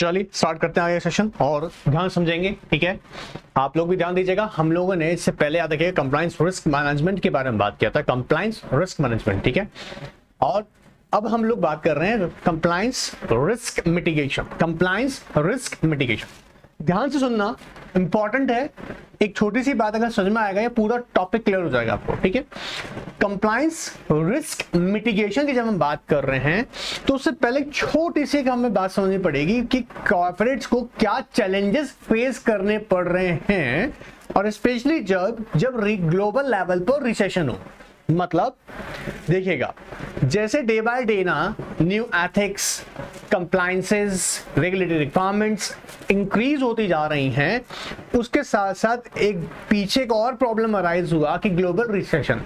चलिए स्टार्ट करते हैं आगे सेशन और ध्यान समझेंगे, ठीक है। आप लोग भी ध्यान दीजिएगा। हम लोगों ने इससे पहले याद रखिएगा कंप्लायंस रिस्क मैनेजमेंट के बारे में बात किया था, कंप्लायंस रिस्क मैनेजमेंट, ठीक है। और अब हम लोग बात कर रहे हैं compliance risk mitigation. Compliance risk mitigation, ध्यान से सुनना, इंपॉर्टेंट है। एक छोटी सी बात अगर समझ में आएगा ये पूरा टॉपिक क्लियर हो जाएगा आपको, ठीक है। कंप्लायंस रिस्क मिटिगेशन की जब हम बात कर रहे हैं तो उससे पहले एक छोटी सी हमें बात समझनी पड़ेगी कि कॉर्पोरेट्स को क्या चैलेंजेस फेस करने पड़ रहे हैं, और स्पेशली जब ग्लोबल लेवल पर रिसेशन हो। मतलब देखिएगा, जैसे डे बाय डे ना new ethics, compliances, regulatory requirements increase होती जा रही हैं, उसके साथ साथ एक पीछे एक और प्रॉब्लम अराइज हुआ कि ग्लोबल रिसेशन।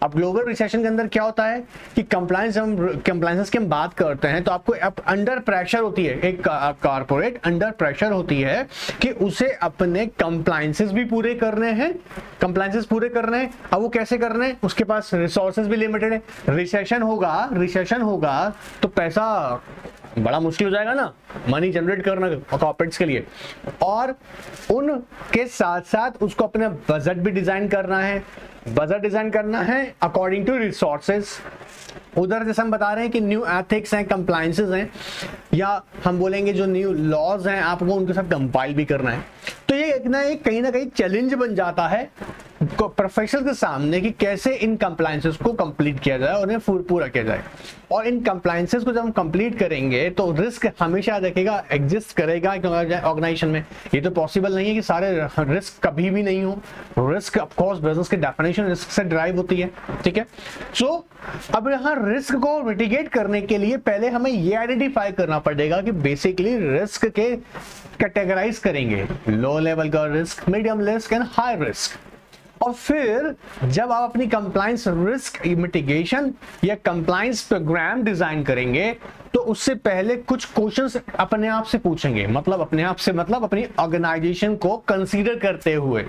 अब ग्लोबल रिसेशन के अंदर क्या होता है कि कंप्लायंसेस की हम बात करते हैं तो आपको अंडर प्रेशर होती है, एक कॉर्पोरेट अंडर प्रेशर होती है कि उसे अपने कंप्लायंसेस भी पूरे करने हैं, कंप्लायंसेस पूरे करने हैं। अब वो कैसे करने हैं, उसके पास रिसोर्सेज भी लिमिटेड है। रिसेशन होगा तो पैसा बड़ा मुश्किल हो जाएगा ना, मनी जनरेट करना कॉर्पोरेट्स के लिए। और उनके साथ साथ उसको अपना बजट भी डिजाइन करना है अकॉर्डिंग टू रिसोर्सेज। उधर जैसे हम बता रहे हैं कि न्यू एथिक्स हैं, कंप्लायंसेस हैं, या हम बोलेंगे जो न्यू लॉज हैं आपको उनके साथ कंपाइल भी करना है। तो ये कहीं ना कहीं चैलेंज बन जाता है प्रोफेशनल के सामने कि कैसे इन कंप्लायंसेस को कंप्लीट किया जाए और उन्हें पूरा किया जाए। और इन कंप्लायंसेस को जब हम कंप्लीट करेंगे तो रिस्क हमेशा देखेगा एग्जिस्ट करेगा ऑर्गेनाइजेशन में। ये तो पॉसिबल नहीं है कि सारे रिस्क कभी भी नहीं हो। रिस्क ऑफ कोर्स बिजनेस की डेफिनेशन रिस्क से ड्राइव होती है, ठीक है। सो अब यहाँ रिस्क को मिटिगेट करने के लिए पहले हमें ये आइडेंटिफाई करना पड़ेगा कि बेसिकली रिस्क के कैटेगराइज करेंगे, लो लेवल का risk, medium risk and high risk. और फिर जब आप अपनी कंप्लायंस रिस्क मिटिगेशन या कंप्लायंस प्रोग्राम डिजाइन करेंगे तो उससे पहले कुछ क्वेश्चंस अपने आप से पूछेंगे, मतलब अपनी ऑर्गेनाइजेशन को कंसीडर करते हुए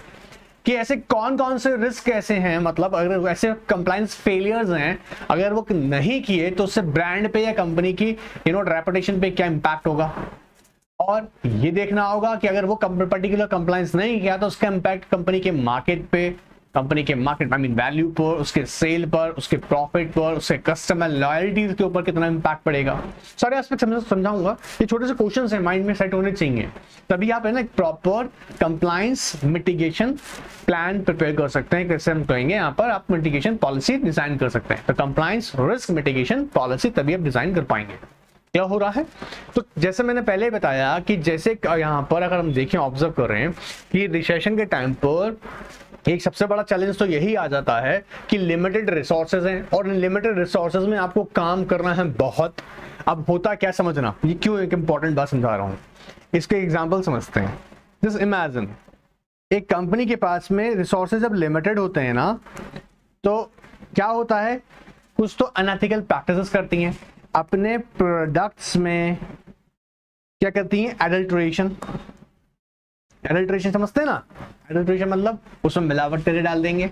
कि ऐसे कौन कौन से रिस्क ऐसे हैं, मतलब अगर ऐसे कंप्लायंस फेलियर्स हैं, अगर वो नहीं किए तो उससे ब्रांड पे या कंपनी की रेपुटेशन पे क्या इंपैक्ट होगा। और ये देखना होगा कि अगर वो पर्टिकुलर कंप्लायंस नहीं किया तो उसका इंपैक्ट कंपनी के मार्केट आई मीन वैल्यू पर, उसके सेल पर, उसके प्रॉफिट पर, उसके कस्टमर लॉयल्टीज के ऊपर कितना इंपैक्ट पड़ेगा। सारे एस्पेक्ट समझाऊंगा। ये छोटे से क्वेश्चंस हैं, माइंड में सेट होने चाहिए, तभी आप है ना proper compliance mitigation plan prepare कर सकते हैं। कैसे हम कहेंगे यहाँ पर आप मिटिगेशन पॉलिसी डिजाइन कर सकते हैं। तो कंप्लायंस रिस्क मिटिगेशन पॉलिसी तभी आप डिजाइन कर पाएंगे। क्या हो रहा है, तो जैसे मैंने पहले बताया कि जैसे यहाँ पर अगर हम देखें, ऑब्जर्व कर रहे हैं कि रिसेशन के टाइम पर एक सबसे बड़ा चैलेंज तो यही आ जाता है कि लिमिटेड रिसोर्सेज हैं और लिमिटेड रिसोर्सेज में आपको काम करना है बहुत। अब होता क्या, समझना, ये क्यों एक इंपॉर्टेंट बात समझा रहा हूँ, इसके एग्जाम्पल समझते हैं। जस्ट इमेजिन एक कंपनी के पास में रिसोर्सेज जब लिमिटेड होते हैं ना तो क्या होता है, कुछ तो अनएथिकल प्रैक्टिसेस करती हैं अपने प्रोडक्ट्स में। क्या करती हैं, एडल्ट्रेशन समझते हैं ना। एडल्ट्रेशन मतलब उसमें मिलावट करके डाल देंगे।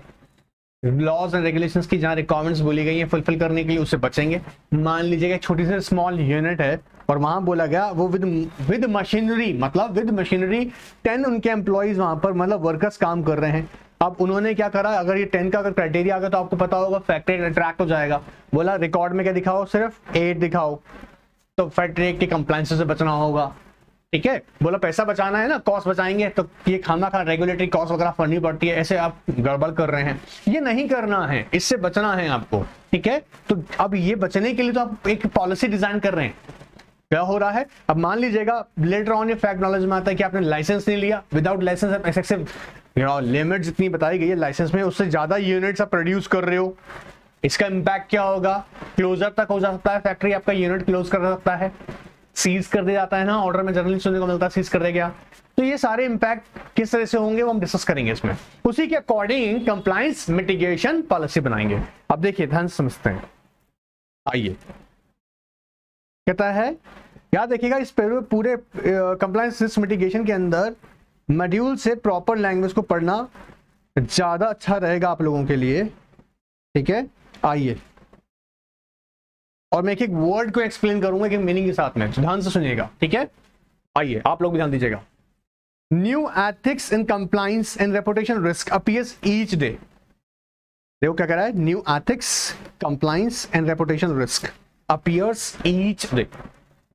लॉज एंड रेगुलेशंस की जहां रिक्वायरमेंट्स बोली गई है फुलफिल करने के लिए उससे बचेंगे। मान लीजिएगा छोटी सी स्मॉल यूनिट है और वहां बोला गया वो विद मशीनरी, मतलब विद मशीनरी 10 उनके एम्प्लॉइज वहां पर, मतलब वर्कर्स काम कर रहे हैं। अब उन्होंने क्या करा, अगर ये 10 का अगर क्राइटेरिया आ गया तो आपको पता होगा फैक्ट्री अट्रैक्ट हो जाएगा। बोला रिकॉर्ड में क्या दिखाओ, सिर्फ 8 दिखाओ, तो फैक्ट्री के कंप्लायंस से बचना होगा, ठीक है। बोला पैसा बचाना है ना, कॉस्ट बचाएंगे, तो ये खाना रेगुलेटरी कॉस्ट वगैरह भरनी पड़ती है, ऐसे आप गड़बड़ कर रहे हैं। ये नहीं करना है, इससे बचना है आपको, ठीक है। तो अब ये बचने के लिए तो आप एक पॉलिसी डिजाइन कर रहे हैं। क्या हो रहा है, अब मान लीजिएगा लेटर ऑन ये फैक्ट नॉलेज में आता है कि आपने लाइसेंस नहीं लिया, विदाउट लाइसेंस आप एक्सेसिव लिमिट जितनी बताई गई है लाइसेंस में उससे ज्यादा यूनिट्स आप प्रोड्यूस कर रहे हो। इसका इंपैक्ट क्या होगा, क्लोजर तक हो सकता है, फैक्ट्री आपका यूनिट क्लोज कर सकता है, सीज कर दिया जाता है ना, ऑर्डर में जनरली सुनने को मिलता है सीज कर दिया गया। तो ये सारे इंपैक्ट किस तरह से होंगे वो हम डिस्कस करेंगे इसमें। उसी के अकॉर्डिंग कंप्लायंस मिटिगेशन पॉलिसी बनाएंगे। अब देखिए ध्यान से समझते हैं, आइए कहता है, याद देखिएगा इस पूरे कंप्लायंस रिस्क मिटिगेशन के अंदर मॉड्यूल से प्रॉपर लैंग्वेज को पढ़ना ज्यादा अच्छा रहेगा आप लोगों के लिए, ठीक है। आइए, और मैं एक एक वर्ड को एक्सप्लेन करूंगा कि मीनिंग के साथ में, ध्यान से सुनिएगा, ठीक है। आइए आप लोग भी ध्यान दीजिएगा। New ethics in compliance and reputation risk appears each day. देखो क्या कह रहा है, new ethics compliance and reputation risk appears each day.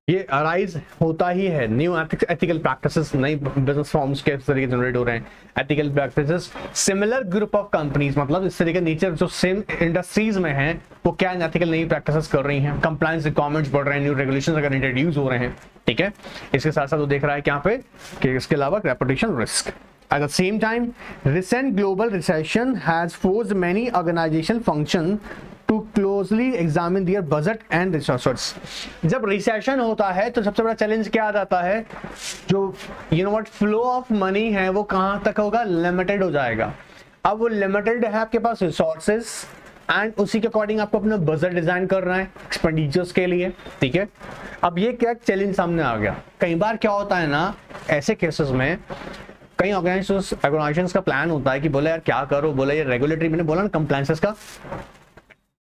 ये अराइज होता ही है, न्यू एथिकल प्रैक्टिसेस, नई बिजनेस फॉर्म्स के इस तरीके जनरेट हो रहे हैं, ethical practices, similar group of companies, मतलब इस तरीके नेचर जो सेम इंडस्ट्रीज में हैं वो क्या एथिकल नई प्रैक्टिसेस कर रही हैं, कंप्लायंस रिक्वायरमेंट्स बढ़ रहे हैं, न्यू रेगुलेशंस अगर इंट्रोड्यूस हो रहे हैं, ठीक है। इसके साथ साथ वो देख रहा है यहाँ पे कि इसके अलावा reputation risk. At the same time, recent global recession has forced many organizational function to closely examine their budget and resources. जब रिसेशन होता है तो सबसे बड़ा चैलेंज क्या आ जाता है, जो व्हाट फ्लो ऑफ मनी है वो कहाँ तक होगा, लिमिटेड हो जाएगा। अब वो लिमिटेड है आपके पास रिसोर्सेज एंड उसी के अकॉर्डिंग आपको अपना बजट डिजाइन करना है एक्सपेंडिचर्स के लिए, ठीक है। अब ये क्या चैलेंज सामने आ गया। कई बार क्या होता है ना, ऐसे केसेस में कई ऑर्गेनाइजेशंस का प्लान होता है कि बोले यार क्या करो, बोले ये रेगुलेटरी, मैंने बोला ना कंप्लायंसेस का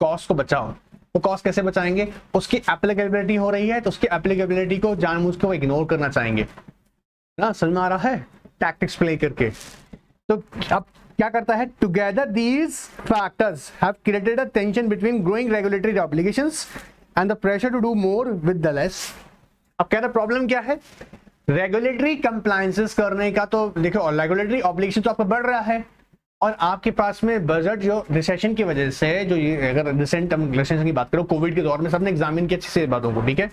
कॉस्ट को बचाओ। वो कॉस्ट कैसे बचाएंगे, उसकी एप्लीकेबिलिटी हो रही है तो उसकी एप्लीकेबिलिटी को जानबूझ के वो इग्नोर करना चाहेंगे ना, समझ में आ रहा है, टैक्टिक्स प्ले करके। तो अब क्या करता है, together these factors have created a tension between growing regulatory obligations and the pressure to do more with the less. अब क्या प्रॉब्लम क्या है, रेगुलेटरी कंप्लायंसेस करने का तो देखो, रेगुलेटरी ऑब्लिगेशन तो आपका बढ़ रहा है और आपके पास में बजट जो रिसेशन की वजह से, जो ये अगर रिसेंट हम रिसेशन की बात करो, कोविड के दौर में सबने एग्जामिन किया अच्छे से बातों को, ठीक है।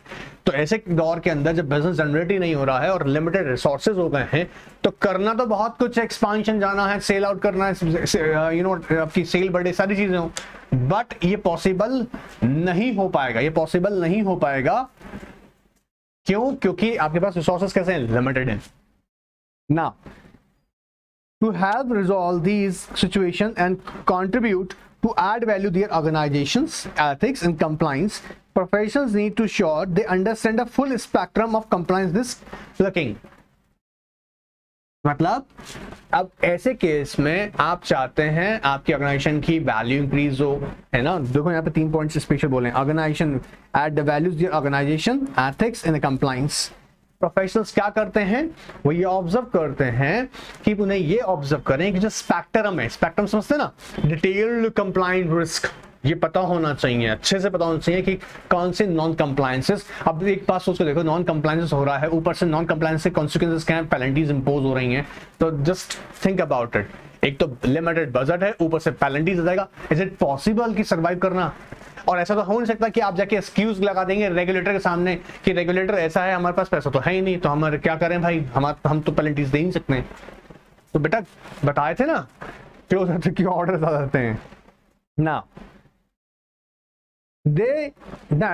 तो ऐसे दौर के अंदर जब बिजनेस जनरेट ही नहीं हो रहा है और लिमिटेड रिसोर्सेज हो गए हैं तो करना तो बहुत कुछ, एक्सपांशन जाना है, सेल आउट करना है, आपकी सेल बढ़े, सारी चीजें हो, बट ये पॉसिबल नहीं हो पाएगा, ये पॉसिबल नहीं हो पाएगा। क्यों, क्योंकि आपके पास रिसोर्सेज कैसे हैं, लिमिटेड हैं ना। To help resolve these situations and contribute to add value to their organizations, ethics and compliance, professionals need to ensure they understand the full spectrum of compliance risk looking. मतलब अब ऐसे case में आप चाहते हैं आपकी ऑर्गेनाइजेशन की value increase हो, है ना। देखो यहाँ पे 3 पॉइंट्स स्पेशल बोले, organization at the values organization, ethics and compliance. Professionals क्या करते हैं, वो ये ऑब्जर्व करते हैं कि उन्हें ये ऑब्जर्व करें कि जो स्पेक्ट्रम है, स्पेक्ट्रम समझते हैं ना, डिटेल्ड कंप्लायंट रिस्क, ये पता होना चाहिए, अच्छे से पता होना चाहिए कि कौन से नॉन कंप्लायंसेस। अब एक बात सोच के देखो, नॉन कंप्लायंसेस हो रहा है, ऊपर से नॉन कंप्लायंस से कॉन्सिक्वेंसेस क्या हैं, पेनल्टीज इंपोज हो रही हैं, तो जस्ट थिंक अबाउट इट। एक तो लिमिटेड बजट है, ऊपर से पेनल्टीज आ जाएगा, इज इट पॉसिबल कि सर्वाइव करना। और ऐसा तो हो नहीं सकता कि आप जाके एक्सक्यूज लगा देंगे रेगुलेटर के सामने कि रेगुलेटर ऐसा है, हमारे पास पैसा तो है ही नहीं, तो हम क्या करें भाई, हम तो पेनल्टीज दे ही नहीं सकते। तो बेटा बताए थे ना क्यों ऑर्डर आ जाते हैं ना। They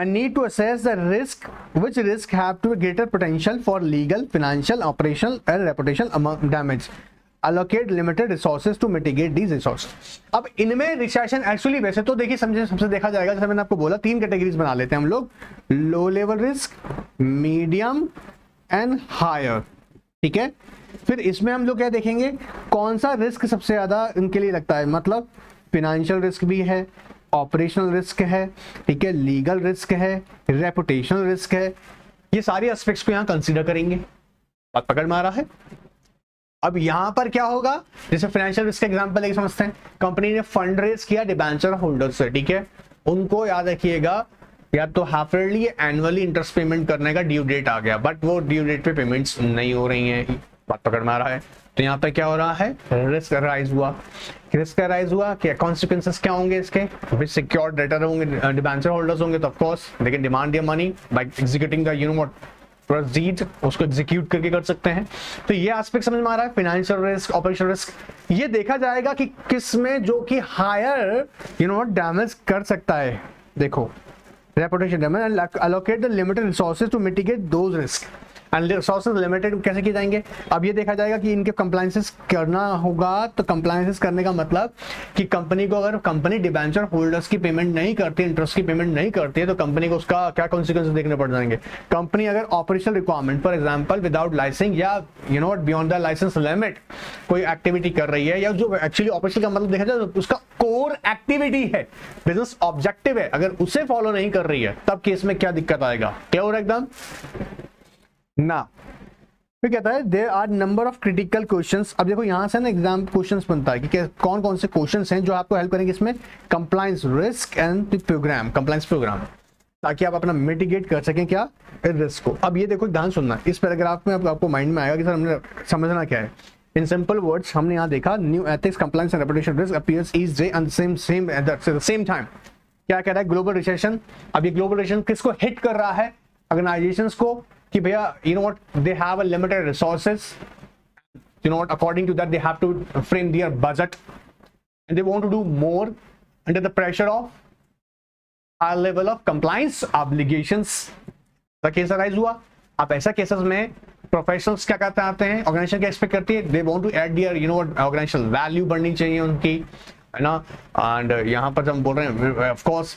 need to assess the risk, which risk have to be greater potential for legal, financial, operational and reputational damage. Allocate limited resources to mitigate these resources. अब इनमें रिसेशन एक्चुअली वैसे तो देखिए समझे सबसे देखा जाएगा, जैसे मैंने आपको बोला 3 कैटेगरीज बना लेते हैं हम लोग, low level risk, medium and higher, ठीक है। फिर इसमें हम लोग क्या देखेंगे, कौन सा रिस्क सबसे ज्यादा इनके लिए लगता है, मतलब फिनेंशियल रिस्क भी है, ऑपरेशनल रिस्क है, ठीक है, लीगल रिस्क है, रेपुटेशनल रिस्क है, ये सारी एस्पेक्ट्स को यहाँ कंसीडर करेंगे। बात पकड़ में आ रहा है। अब यहां पर क्या होगा, जैसे फाइनेंशियल रिस्क का एग्जांपल लेके समझते हैं, कंपनी ने फंड रेज किया डिबेंचर होल्डर से, ठीक है, उनको याद रखिएगा या तो half yearly annually interest payment करने का ड्यू डेट आ गया, बट वो ड्यू डेट पे पेमेंट्स नहीं हो रही हैं, बात पकड़ में आ रहा है। तो यहाँ पे क्या हो रहा है, रिस्क अराइज हुआ, क्या कॉन्सिक्वेंसेस क्या होंगे इसके, सिक्योर्ड डेटर होंगे, डिबेंचर होल्डर्स होंगे, तो of course they can demand their money by executing the what proceed, उसको एग्जीक्यूट करके कर सकते हैं। तो ये एस्पेक्ट समझ में आ रहा है, फाइनेंशियल रिस्क, ऑपरेशनल रिस्क। ये देखा जाएगा कि किस में जो कि हायर डैमेज कर सकता है। देखो reputation damage and allocate the limited resources to mitigate those risk and resources limited कैसे किए जाएंगे। अब ये देखा जाएगा कि इनके कंप्लायंसेस करना होगा, तो कंप्लायंसेस करने का मतलब कि कंपनी को, अगर कंपनी डिबेंचर होल्डर्स की पेमेंट नहीं करती, इंटरेस्ट की पेमेंट नहीं करती है, तो कंपनी को उसका क्या कॉन्सिक्वेंसेस देखने पड़ जाएंगे। कंपनी अगर operational requirement for example without license या बियॉन्ड द लाइसेंस लिमिट कोई एक्टिविटी कर रही है, या जो एक्चुअली ऑपरेशनल का मतलब देखा जाए तो उसका कोर एक्टिविटी है, बिजनेस ऑब्जेक्टिव है, अगर उसे फॉलो नहीं कर रही है, तब केस में क्या दिक्कत आएगा, क्लियर एकदम ना। फिर कहता है there are number of critical questions. अब देखो यहाँ से ना एग्जाम क्वेश्चंस बनता है कि कौन कौन से क्वेश्चंस हैं जो आपको हेल्प करेंगे इसमें compliance risk and program, compliance program, ताकि आप अपना मिटिगेट कर सकें क्या रिस्क को। अब ये देखो ध्यान सुनना, इस पैराग्राफ में आपको माइंड में आएगा कि सर हमने समझना क्या है। इन सिंपल वर्ड्स हमने यहाँ देखा new ethics compliance and reputation risk appears each day and same time. क्या कह रहा है? Global recession. अब ये ग्लोबल रिसेशन किसको हिट कर रहा है? ऑर्गेनाइजेशंस को, कि भैया you know what they have a limited resources, you know what, according to that they have to frame their budget and they want to do more under the pressure of high level of compliance obligations। तो case arise हुआ। अब ऐसा cases में professionals क्या कहते आते हैं, organisation क्या एक्सपेक्ट करती है, they want to add their you know what organizational value बढ़नी चाहिए उनकी, है ना। एंड यहाँ पर जब हम बोल रहे हैं ऑफ कोर्स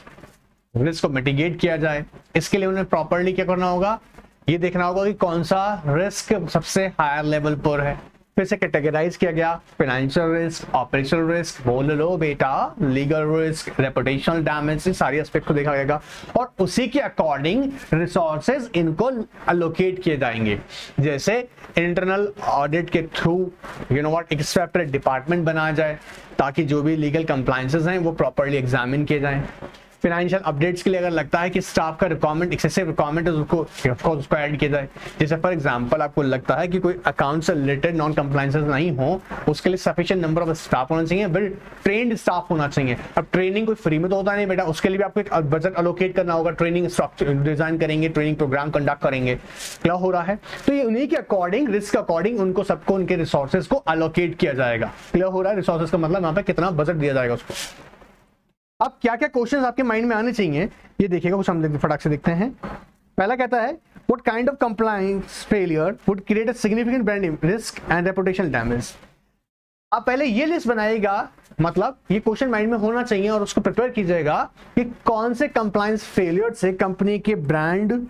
रिस्क को मिटिगेट किया जाए, इसके लिए उन्हें प्रॉपर्ली क्या करना होगा, ये देखना होगा कि कौन सा रिस्क सबसे हायर लेवल पर है। फिर से कैटेगराइज किया गया, फाइनेंशियल रिस्क, ऑपरेशनल रिस्क, बोल लो बेटा, लीगल रिस्क, रेपुटेशनल डैमेज, से सारी एस्पेक्ट को देखा जाएगा और उसी के अकॉर्डिंग रिसोर्सेज इनको अलोकेट किए जाएंगे। जैसे इंटरनल ऑडिट के थ्रू यू नो व्हाट एक सेपरेट डिपार्टमेंट बनाया जाए ताकि जो भी लीगल कंप्लायंसेस हैं वो प्रॉपर्ली एग्जामिन किए जाएं। फाइनेंशियल अपडेट्स के लिए अगर लगता है कि स्टाफ का रिक्वायरमेंट एक्सेसिव रिक्वायरमेंट है उसको ऐड किया जाए। जैसे फॉर एग्जांपल आपको लगता है कि कोई अकाउंट से रिलेटेड नॉन कंप्लायंसेस नहीं हो, उसके लिए सफिशिएंट नंबर ऑफ स्टाफ होना चाहिए, वेल ट्रेन्ड स्टाफ होना चाहिए। अब ट्रेनिंग कोई फ्री में तो होता नहीं बेटा, उसके लिए भी आपको एक बजट अलोकेट करना होगा, ट्रेनिंग स्ट्रक्चर डिजाइन करेंगे, ट्रेनिंग प्रोग्राम कंडक्ट करेंगे। क्या हो रहा है, तो ये उन्हीं के अकॉर्डिंग रिस्क के अकॉर्डिंग उनको सबको उनके रिसोर्सेज को अलोकेट किया जाएगा। क्लियर हो रहा है? रिसोर्सेज का मतलब यहाँ पे कितना बजट दिया जाएगा उसको। अब क्या क्या क्वेश्चंस आपके माइंड में आने चाहिए ये देखिएगा, कुछ हम फटाक से देखते हैं। पहला कहता है what kind of compliance failure would create a significant brand risk and reputation damage. आप पहले ये लिस्ट बनाइएगा, मतलब ये क्वेश्चन माइंड में होना चाहिए और उसको प्रिपेयर कीजिएगा कि कौन से कंप्लायंस फेलियर से कंपनी के ब्रांड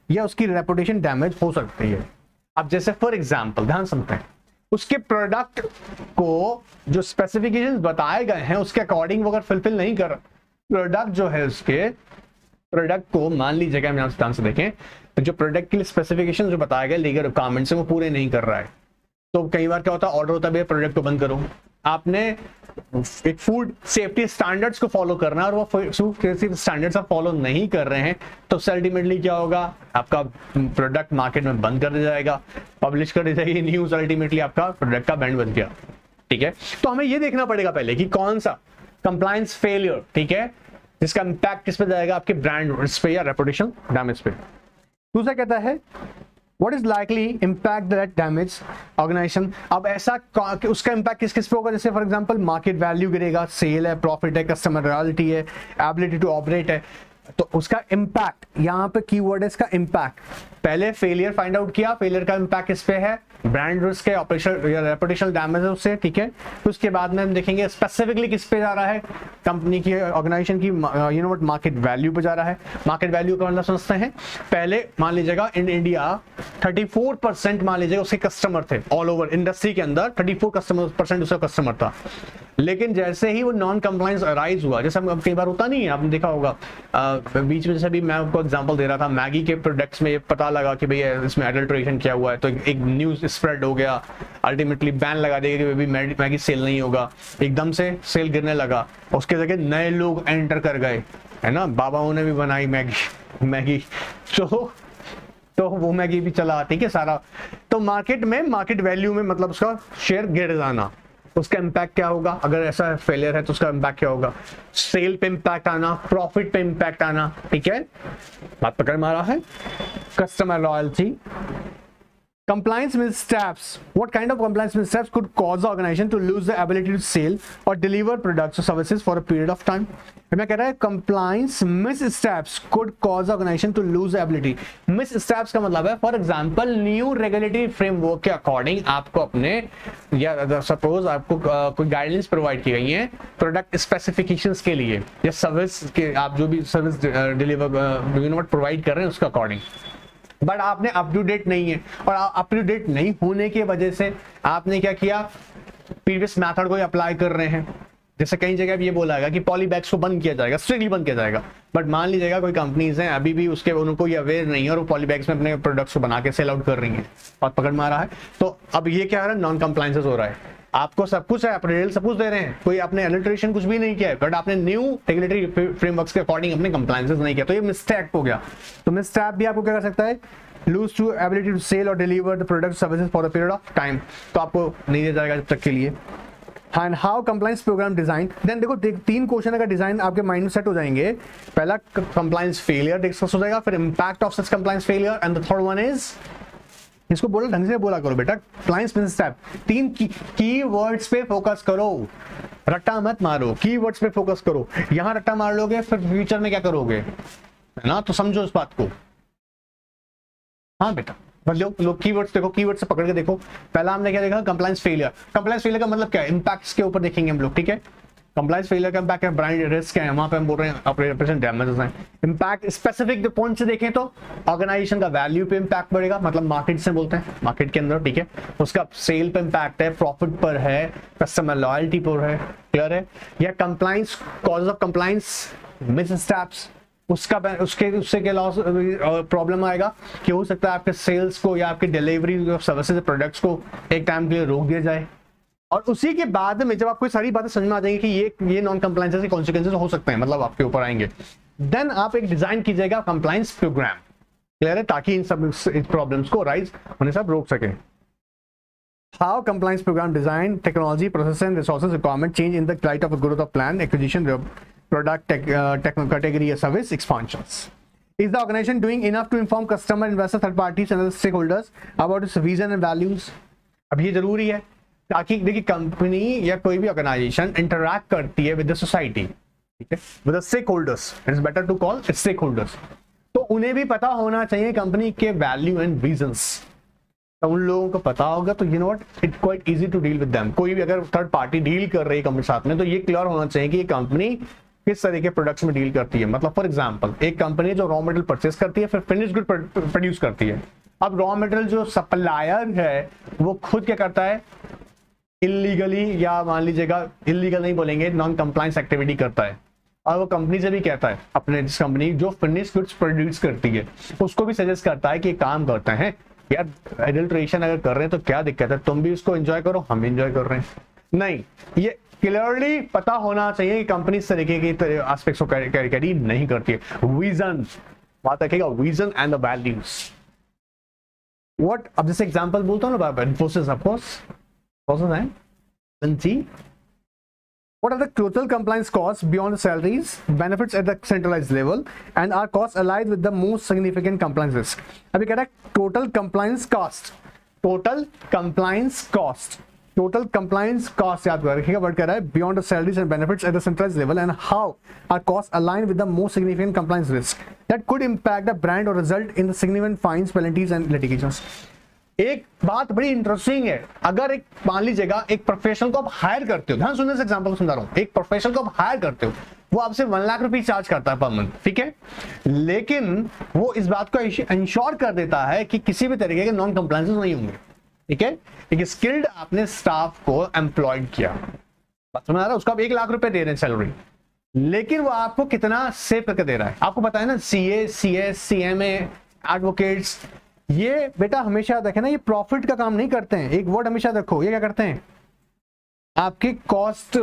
या उसकी रेपुटेशन डैमेज हो सकती है। अब जैसे फॉर एग्जाम्पल ध्यान सुनते हैं, उसके प्रोडक्ट को जो स्पेसिफिकेशंस बताए गए हैं उसके अकॉर्डिंग वो अगर फुलफिल नहीं कर, प्रोडक्ट जो है उसके प्रोडक्ट को मान लीजिएगा, हम ध्यान से देखें तो जो प्रोडक्ट के लिए स्पेसिफिकेशन जो बताए गए लीगल रिक्वायरमेंट से वो पूरे नहीं कर रहा है, तो कई बार क्या होता है ऑर्डर होता है प्रोडक्ट को बंद करो। आपने एक फूड सेफ्टी स्टैंडर्ड्स को फॉलो करना है और वो फूड सेफ्टी स्टैंडर्ड्स आप फॉलो नहीं कर रहे हैं तो अल्टीमेटली क्या होगा, आपका प्रोडक्ट मार्केट में बंद कर दिया जाएगा, पब्लिश कर दी जाएगी न्यूज, अल्टीमेटली आपका प्रोडक्ट का बैंड बन गया। ठीक है, तो हमें ये देखना पड़ेगा पहले कि कौन सा कंप्लायंस फेलियर, ठीक है, जिसका इंपैक्ट किस पे जाएगा, आपके ब्रांड रिस्क पे या रेपुटेशन डैमेज पे। दूसरा कहता है What is likely impact that damage organization। अब ऐसा उसका इम्पैक्ट किस किस पे होगा, जैसे फॉर एग्जांपल मार्केट वैल्यू गिरेगा, सेल है, प्रॉफिट है, कस्टमर लॉयल्टी है, एबिलिटी टू ऑपरेट है, तो उसका इम्पैक्ट यहाँ पे कीवर्ड है इसका इम्पैक्ट। पहले फेलियर फाइंड आउट किया, फेलियर का इम्पैक्ट किस पे है, ब्रांड रिस्क है, ऑपरेशनल या रेपुटेशनल डैमेज है उससे, ठीक है। तो उसके बाद में हम देखेंगे स्पेसिफिकली किस पे जा रहा है, कंपनी की ऑर्गेनाइजेशन की you know what market value पे जा रहा है। मार्केट वैल्यू का मतलब समझते हैं, पहले मान लीजिएगा इन इंडिया 34% मान लीजिएगा उसके कस्टमर थे, ऑल ओवर इंडस्ट्री के अंदर 34% उसका कस्टमर था। लेकिन जैसे ही वो नॉन कंप्लायंस अराइज हुआ, जैसे हम कई बार होता नहीं है, आपने देखा होगा बीच में, जैसे भी मैं आपको एग्जांपल दे रहा था, मैगी के प्रोडक्ट्स में ये पता लगा कि भैया इसमें एडल्ट्रेशन किया हुआ है, तो एक न्यूज स्प्रेड हो गया, अल्टीमेटली बैन लगा देगा कि मैगी सेल नहीं होगा, एकदम से सेल गिरने लगा, उसके जगह नए लोग एंटर कर गए, है ना, बाबाओं ने भी बनाई मैगी तो वो मैगी भी चला, ठीक है सारा। तो मार्केट में मार्केट वैल्यू में मतलब उसका शेयर गिर जाना, उसका इम्पैक्ट क्या होगा, अगर ऐसा फेलियर है तो उसका इम्पैक्ट क्या होगा, सेल पे इम्पैक्ट आना, प्रॉफिट पे इम्पैक्ट आना, ठीक है, बात पकड़ में आ रहा है। Customer loyalty, compliance missteps, what kind of compliance missteps could cause the organization to lose the ability to sell or deliver products or services for a period of time। मैं कह रहा है compliance missteps could cause the organization to lose the ability। missteps का मतलब है for example new regulatory framework के according आपको अपने या सपोज आपको कोई गाइडलाइंस प्रोवाइड की गई है प्रोडक्ट स्पेसिफिकेशंस के लिए या सर्विस के, आप जो भी सर्विस डिलीवर प्रोवाइड कर रहे हैं उसके अकॉर्डिंग, बट आपने अप टू डेट नहीं है, और अप टू डेट नहीं होने की वजह से आपने क्या किया, प्रीवियस मेथड को अप्लाई कर रहे हैं, जैसे कई जगह भी ये बोला गया कि पॉली बैग्स को बंद किया जाएगा, स्ट्रिक्टली बंद किया जाएगा, बट मान लीजिएगा कोई कंपनीज हैं अभी भी उसके उनको ये अवेयर नहीं है और वो पॉली बैग्स में अपने प्रोडक्ट्स को बना के सेल आउट कर रही हैं और पकड़ मारा है, तो अब ये क्या हो रहा है, नॉन कंप्लायंसेस हो रहा है। आपको सब कुछ है, आप रियल सब कुछ दे रहे हैं, कोई आपने एडल्ट्रेशन कुछ भी नहीं किया है, बट आपने न्यू रेगुलेटरी फ्रेमवर्क्स के अकॉर्डिंग अपने कंप्लायंसेस नहीं किया, तो ये मिसस्टेप हो गया। तो मिसस्टेप भी आपको क्या कर सकता है, lose to ability to sell और deliver the product services for a period of time, तो आपको नहीं दिया जाएगा जब तक के लिए। And how compliance program design, then देखो 3 क्वेश्चन का डिजाइन आपके माइंड में सेट हो जाएंगे। पहला कंप्लायंस फेलियर डिस्कस हो जाएगा, फिर impact of such compliance failure, and the third one is, इसको बोलो ढंग से बोला करो बेटा, क्लाइंट्स बिजनेस स्टेप। 3 की वर्ड्स पे फोकस करो, रट्टा मत मारो, की वर्ड्स पे फोकस करो। यहां रट्टा मार लोगे फिर फ्यूचर में क्या करोगे, है ना, तो समझो इस बात को। हाँ बेटा लोग कीवर्ड्स देखो, कीवर्ड से पकड़ के देखो। पहला हमने क्या देखा, कंप्लायंस फेलियर। कंप्लायंस फेलियर का मतलब क्या है, इंपैक्ट्स के ऊपर देखेंगे हम लोग, ठीक है। कंप्लायंस फेलियर का इम्पैक्ट है, ब्रांड रिस्क है, वहां पे हम बोल रहे हैं ऑपरेशन डैमेजेस हैं। इम्पैक्ट स्पेसिफिक पॉइंट से देखें तो ऑर्गेनाइजेशन का वैल्यू पे इम्पैक्ट बढ़ेगा, मतलब मार्केट से बोलते हैं, मार्केट के अंदर, ठीक है। उसका सेल पे इम्पैक्ट है, प्रॉफिट पर है, कस्टमर लॉयल्टी पर है, क्लियर है। या compliance, cause of compliance, miss steps, उससे क्या लॉस प्रॉब्लम आएगा कि हो सकता है आपके सेल्स को या आपके डिलीवरी सर्विसेज प्रोडक्ट्स को एक टाइम के लिए रोक दिया जाए। और उसी के बाद में जब आपको सारी बातें समझ में आ जाएंगी कि ये नॉन कंप्लायंस के कॉन्सिक्वेंसेस हो सकते हैं, मतलब आपके ऊपर आएंगे, देन आप एक डिजाइन कीजिएगा कंप्लायंस प्रोग्राम, क्लियर है, ताकि इन सब प्रॉब्लम्स को राइज होने से आप रोक सके। How compliance program design, technology, process and resources requirement change in the light of growth of plan, acquisition, product category or service expansions. Is the organization doing enough to inform customer, investors, third parties and other stakeholders about its vision and values? अब ये जरूरी है ताकि देखिए company या कोई भी organisation interact करती है विद द सोसाइटी, ठीक है, with the stakeholders, it is better to call it stakeholders. तो उन्हें भी पता होना चाहिए कंपनी के वैल्यू एंड विजन्स, तो उन लोगों को पता होगा तो you know what, it quite easy to deal with them. कोई भी अगर थर्ड पार्टी डील कर रही है कंपनी साथ में, तो ये क्लियर होना चाहिए कि ये कंपनी किस तरह के प्रोडक्ट्स में डील करती है। मतलब फॉर एग्जांपल एक कंपनी जो रॉ मटेरियल परचेस करती है फिर फिनिश गुड प्रोड्यूस करती है। अब रॉ मटेरियल जो सप्लायर है वो खुद क्या करता है, इलीगली, या मान लीजिएगा इलीगल नहीं बोलेंगे, नॉन कंप्लायंस एक्टिविटी करता है, और वो कंपनी से भी कहता है, अपने जिस कंपनी जो फिनिश गुड्स प्रोड्यूस करती है उसको भी सजेस्ट करता है कि काम करते हैं यार, एडल्ट्रेशन अगर कर रहे हैं तो क्या दिक्कत है, तुम भी उसको एंजॉय करो, हम एंजॉय कर रहे हैं। नहीं, ये क्लियरली पता होना चाहिए कि कंपनी इस तरीके की एस्पेक्ट्स को कैरी नहीं करती है। विजन, बात रखेगा, vision and the values. What, अब जैसे एग्जांपल बोलता हूं ना, इन्फोसिस, ऑफ कोर्स प्रोसेस है। What are the total compliance costs beyond the salaries, benefits at the centralized level, and are costs allied with the most significant compliance risk? अभी कह रहा है total compliance cost, total compliance cost, total compliance cost याद रखिएगा, word कह रहा है beyond the salaries and benefits at the centralized level, and how are costs aligned with the most significant compliance risk that could impact the brand or result in the significant fines, penalties, and litigations. एक बात बड़ी interesting है, अगर एक मान लीजिएगा एक professional को आप हायर करते हो, ध्यान सुनने से एग्जांपल समझा रहा हूं, एक प्रोफेशनल को आप हायर करते हो, वो आपसे 1 लाख रुपए चार्ज करता है पर मंथ, ठीक है, लेकिन वो इस बात को इंश्योर कर देता है कि किसी भी तरीके के नॉन कंप्लायंसेस नहीं होंगे, ठीक है। एक स्किल्ड आपने स्टाफ को एम्प्लॉयड किया, बात समझ आ रहा है, उसको आप 1 लाख रुपए दे रहे हैं सैलरी, लेकिन वो आपको कितना सेव करके दे रहा है, आपको पता है ना, CA, CS, CMA, एडवोकेट्स, ये बेटा हमेशा याद रखें ना, ये प्रॉफिट का काम नहीं करते हैं। एक वर्ड हमेशा रखो, ये क्या करते हैं, आपकी cost,